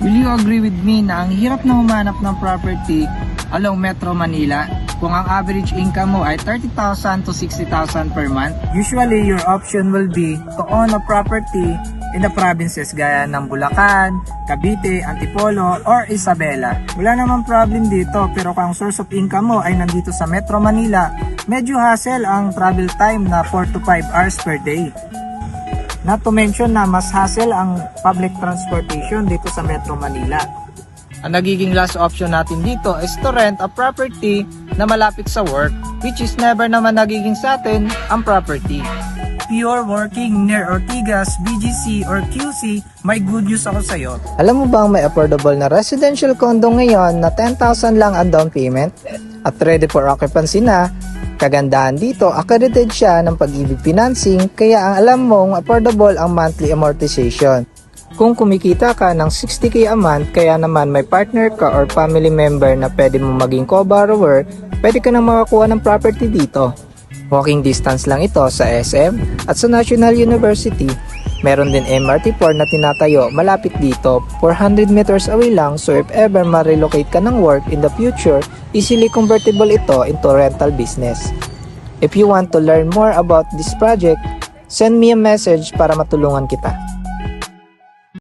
Will you agree with me na ang hirap na humanap ng property along Metro Manila kung ang average income mo ay 30,000 to 60,000 per month? Usually, your option will be to own a property in the provinces gaya ng Bulacan, Cavite, Antipolo, or Isabela. Wala namang problem dito, pero kung ang source of income mo ay nandito sa Metro Manila, medyo hassle ang travel time na 4 to 5 hours per day. Not to mention na mas hassle ang public transportation dito sa Metro Manila. Ang nagiging last option natin dito is to rent a property na malapit sa work, which is never naman nagiging sa atin ang property. If you're working near Ortigas, BGC, or QC, may good news ako sa'yo. Alam mo bang may affordable na residential condo ngayon na 10,000 lang ang down payment at ready for occupancy na? Kagandahan dito, accredited siya ng Pag-ibig Financing kaya ang alam mong affordable ang monthly amortization. Kung kumikita ka ng 60k a month kaya naman may partner ka or family member na pwede mo maging co-borrower, pwede ka nang makakuha ng property dito. Walking distance lang ito sa SM at sa National University. Meron din MRT4 na tinatayo malapit dito, 400 meters away lang, so if ever ma-relocate ka ng work in the future, easily convertible ito into rental business. If you want to learn more about this project, send me a message para matulungan kita.